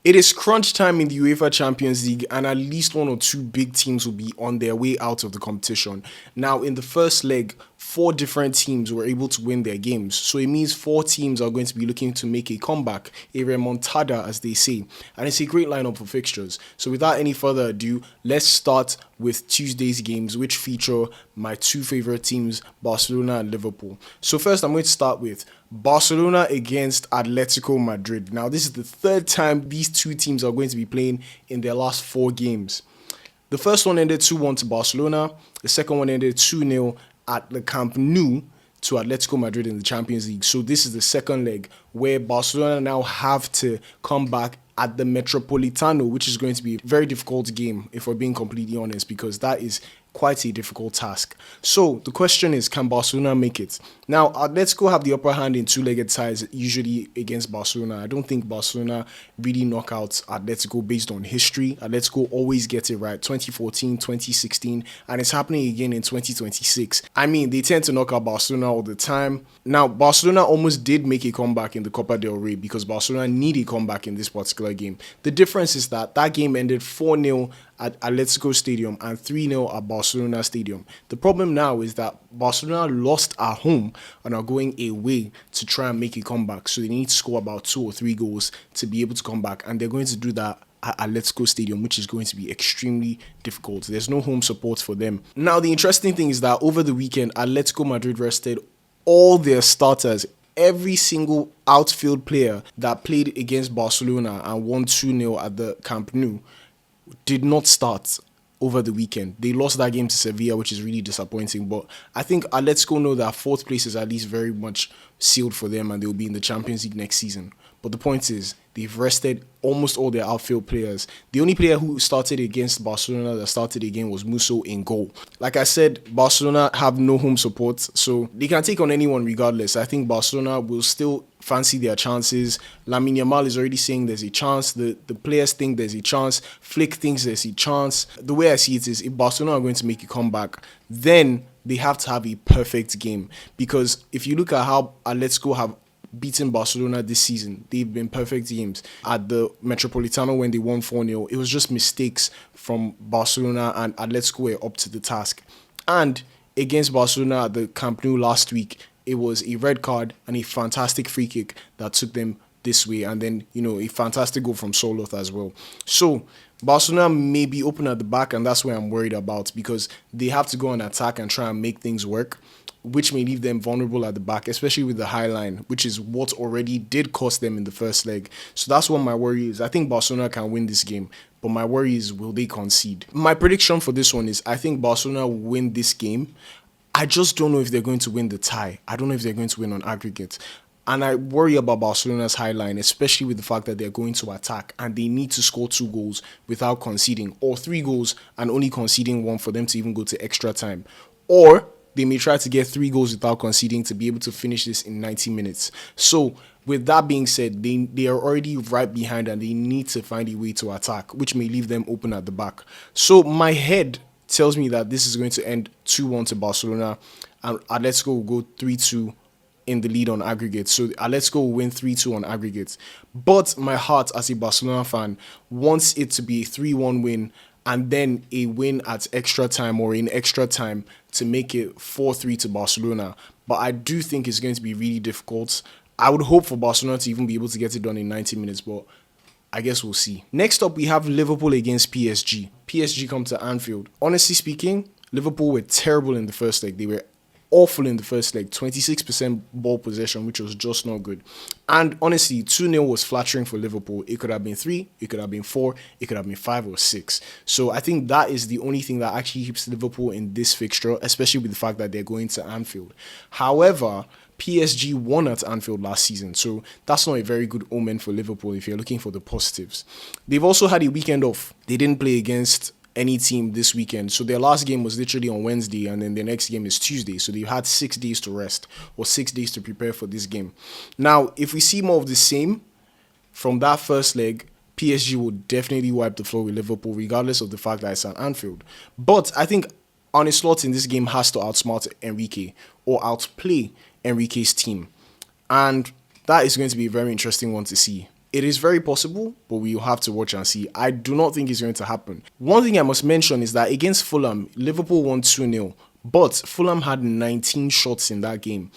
It is crunch time in the UEFA Champions League, and at least one or two big teams will be on their way out of the competition. Now, in the first leg, four different teams were able to win their games. So it means four teams are going to be looking to make a comeback, a remontada, as they say. And it's a great lineup for fixtures. So without any further ado, let's start with Tuesday's games, which feature my two favorite teams, Barcelona and Liverpool. So first, I'm going to start with Barcelona against Atletico Madrid. Now, this is the third time these two teams are going to be playing in their last four games. The first one ended 2-1 to Barcelona. The second one ended 2-0 at the Camp Nou to Atletico Madrid in the Champions League. So this is the second leg where Barcelona now have to come back at the Metropolitano, which is going to be a very difficult game, if we're being completely honest, because that is quite a difficult task. So the question is, can Barcelona make it? Now, Atletico have the upper hand in two-legged ties, usually against Barcelona. I don't think Barcelona really knock out Atletico based on history. Atletico always gets it right, 2014, 2016, and it's happening again in 2026. I mean, they tend to knock out Barcelona all the time. Now, Barcelona almost did make a comeback in the Copa del Rey because Barcelona need a comeback in this particular game. The difference is that game ended 4-0 at Atletico Stadium and 3-0 at Barcelona Stadium. The problem now is that Barcelona lost at home and are going away to try and make a comeback. So they need to score about 2 or 3 goals to be able to come back. And they're going to do that at Atletico Stadium, which is going to be extremely difficult. There's no home support for them. Now, the interesting thing is that over the weekend, Atletico Madrid rested all their starters. Every single outfield player that played against Barcelona and won 2-0 at the Camp Nou did not start over the weekend. They lost that game to Sevilla, which is really disappointing. But I think Atletico know that fourth place is at least very much sealed for them and they'll be in the Champions League next season. But the point is, they've rested almost all their outfield players. The only player who started against Barcelona that started again was Musso in goal. Like I said, Barcelona have no home support, so they can take on anyone regardless. I think Barcelona will still fancy their chances. Lamine Yamal is already saying there's a chance. The players think there's a chance. Flick thinks there's a chance. The way I see it is, if Barcelona are going to make a comeback, then they have to have a perfect game. Because if you look at how Atletico have beaten Barcelona this season, they've been perfect games. At the Metropolitano when they won 4-0, it was just mistakes from Barcelona, and Atletico were up to the task. And against Barcelona at the Camp Nou last week, it was a red card and a fantastic free kick that took them this way, and then, a fantastic goal from Soloth as well. So Barcelona may be open at the back, and that's what I'm worried about, because they have to go on attack and try and make things work, which may leave them vulnerable at the back, especially with the high line, which is what already did cost them in the first leg. So that's what my worry is. I think Barcelona can win this game, but my worry is, will they concede? My prediction for this one is, I think Barcelona will win this game. I just don't know if they're going to win the tie. I don't know if they're going to win on aggregate. And I worry about Barcelona's high line, especially with the fact that they're going to attack and they need to score 2 goals without conceding, or 3 goals and only conceding 1 for them to even go to extra time. Or they may try to get 3 goals without conceding to be able to finish this in 90 minutes. So with that being said, they are already right behind and they need to find a way to attack, which may leave them open at the back. So my head tells me that this is going to end 2-1 to Barcelona, and Atletico will go 3-2 in the lead on aggregate. So Atletico will win 3-2 on aggregate. But my heart, as a Barcelona fan, wants it to be a 3-1 win and then a win at extra time or in extra time to make it 4-3 to Barcelona. But I do think it's going to be really difficult. I would hope for Barcelona to even be able to get it done in 90 minutes, but I guess we'll see. Next up, we have Liverpool against PSG. PSG come to Anfield. Honestly speaking, Liverpool were terrible in the first leg. They were awful in the first leg, 26% ball possession, which was just not good. And honestly, 2-0 was flattering for Liverpool. It could have been 3, it could have been 4, it could have been 5 or 6. So I think that is the only thing that actually keeps Liverpool in this fixture, especially with the fact that they're going to Anfield. However, PSG won at Anfield last season, so that's not a very good omen for Liverpool if you're looking for the positives. They've also had a weekend off. They didn't play against any team this weekend, so their last game was literally on Wednesday, and then their next game is Tuesday, so they've had 6 days to rest, or 6 days to prepare for this game. Now, if we see more of the same from that first leg, PSG will definitely wipe the floor with Liverpool, regardless of the fact that it's at Anfield. But I think Arne Slot in this game has to outsmart Enrique, or outplay Enrique's team, and that is going to be a very interesting one to see. It is very possible, but we will have to watch and see. I do not think it's going to happen. One thing I must mention is that against Fulham, Liverpool won 2-0, but Fulham had 19 shots in that game.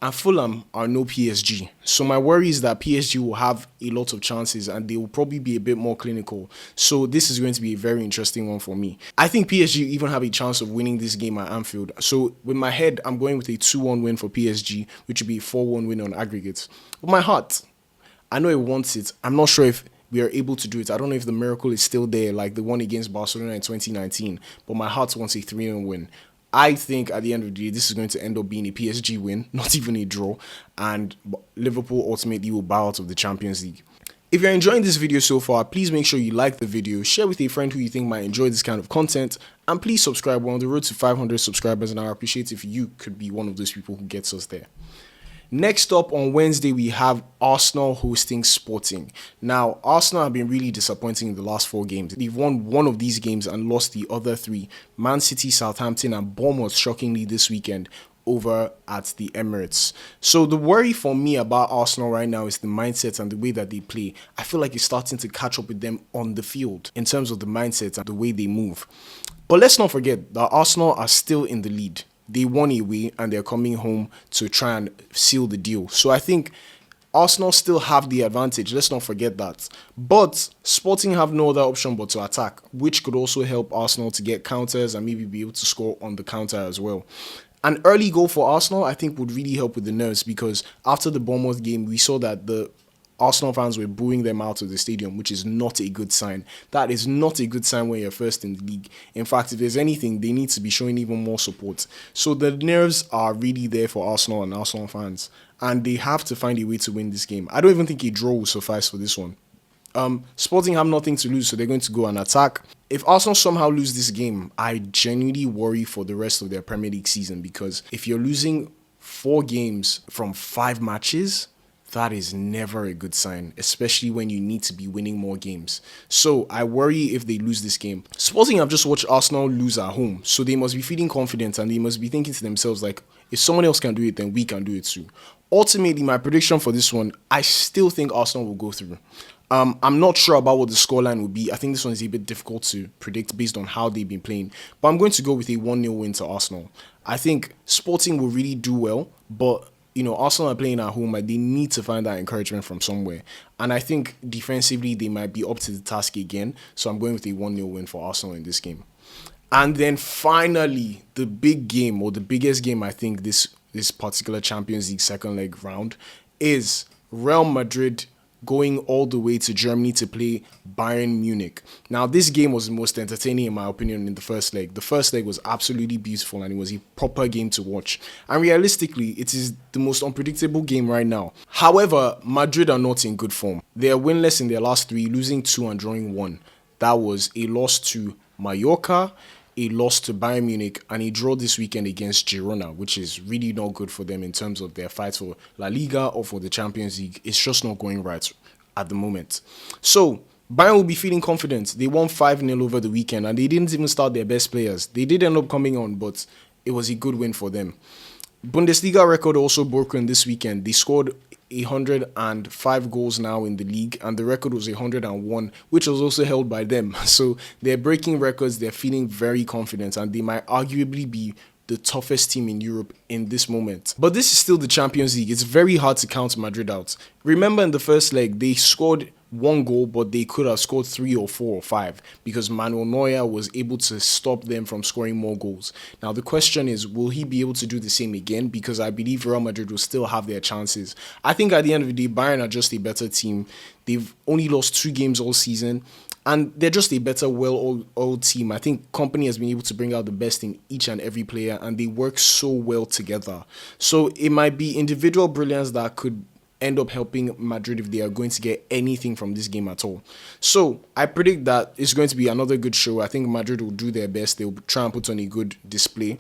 And Fulham are no PSG. So my worry is that PSG will have a lot of chances and they will probably be a bit more clinical. So this is going to be a very interesting one for me. I think PSG even have a chance of winning this game at Anfield. So with my head, I'm going with a 2-1 win for PSG, which would be a 4-1 win on aggregate. With my heart, I know it wants it. I'm not sure if we are able to do it. I don't know if the miracle is still there, like the one against Barcelona in 2019. But my heart wants a 3-0 win. I think at the end of the day, this is going to end up being a PSG win, not even a draw, and Liverpool ultimately will bow out of the Champions League. If you're enjoying this video so far, please make sure you like the video, share with a friend who you think might enjoy this kind of content, and please subscribe. We're on the road to 500 subscribers, and I appreciate if you could be one of those people who gets us there. Next up on Wednesday, we have Arsenal hosting Sporting. Now, Arsenal have been really disappointing in the last 4 games. They've won one of these games and lost the other 3. Man City, Southampton, and Bournemouth, shockingly, this weekend over at the Emirates. So the worry for me about Arsenal right now is the mindset and the way that they play. I feel like it's starting to catch up with them on the field in terms of the mindset and the way they move. But let's not forget that Arsenal are still in the lead. They won away and they're coming home to try and seal the deal. So I think Arsenal still have the advantage. Let's not forget that. But Sporting have no other option but to attack, which could also help Arsenal to get counters and maybe be able to score on the counter as well. An early goal for Arsenal, I think, would really help with the nerves because after the Bournemouth game, we saw that the Arsenal fans were booing them out of the stadium, which is not a good sign. That is not a good sign when you're first in the league. In fact, if there's anything, they need to be showing even more support. So the nerves are really there for Arsenal and Arsenal fans, and they have to find a way to win this game. I don't even think a draw will suffice for this one. Sporting have nothing to lose, so they're going to go and attack. If Arsenal somehow lose this game, I genuinely worry for the rest of their Premier League season because if you're losing 4 games from 5 matches, that is never a good sign, especially when you need to be winning more games. So I worry if they lose this game. Sporting have just watched Arsenal lose at home, so they must be feeling confident and they must be thinking to themselves like, if someone else can do it, then we can do it too. Ultimately, my prediction for this one, I still think Arsenal will go through. I'm not sure about what the scoreline will be. I think this one is a bit difficult to predict based on how they've been playing. But I'm going to go with a 1-0 win to Arsenal. I think Sporting will really do well, but Arsenal are playing at home and they need to find that encouragement from somewhere. And I think defensively, they might be up to the task again. So I'm going with a 1-0 win for Arsenal in this game. And then finally, the big game, or the biggest game, I think, this particular Champions League second leg round is Real Madrid going all the way to Germany to play Bayern Munich. Now, this game was the most entertaining, in my opinion, in the first leg. The first leg was absolutely beautiful and it was a proper game to watch. And realistically, it is the most unpredictable game right now. However, Madrid are not in good form. They are winless in their last 3, losing 2 and drawing 1. That was a loss to Mallorca, a loss to Bayern Munich, and a draw this weekend against Girona, which is really not good for them in terms of their fight for La Liga or for the Champions League. It's just not going right at the moment. So Bayern will be feeling confident. They won 5-0 over the weekend, and they didn't even start their best players. They did end up coming on, but it was a good win for them. Bundesliga record also broken this weekend. They scored 105 goals now in the league, and the record was 101, which was also held by them. So they're breaking records, they're feeling very confident, and they might arguably be the toughest team in Europe in this moment. But this is still the Champions League. It's very hard to count Madrid out. Remember in the first leg, they scored 1 goal, but they could have scored 3 or 4 or 5 because Manuel Neuer was able to stop them from scoring more goals. Now, the question is, will he be able to do the same again? Because I believe Real Madrid will still have their chances. I think at the end of the day, Bayern are just a better team. They've only lost 2 games all season, and they're just a better, well-oiled team. I think Company has been able to bring out the best in each and every player, and they work so well together. So it might be individual brilliance that could end up helping Madrid if they are going to get anything from this game at all. So I predict that it's going to be another good show. I think Madrid will do their best. They'll try and put on a good display.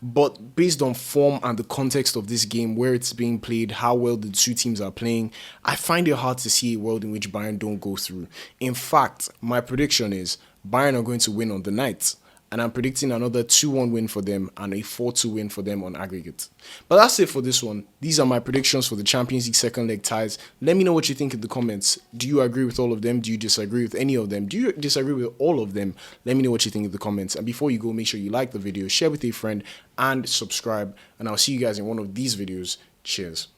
But based on form and the context of this game, where it's being played, how well the 2 teams are playing, I find it hard to see a world in which Bayern don't go through. In fact, my prediction is Bayern are going to win on the night. and I'm predicting another 2-1 win for them and a 4-2 win for them on aggregate. But that's it for this one. These are my predictions for the Champions League second leg ties. Let me know what you think in the comments. Do you agree with all of them? Do you disagree with any of them? Do you disagree with all of them? Let me know what you think in the comments. And before you go, make sure you like the video, share with a friend, and subscribe. And I'll see you guys in one of these videos. Cheers.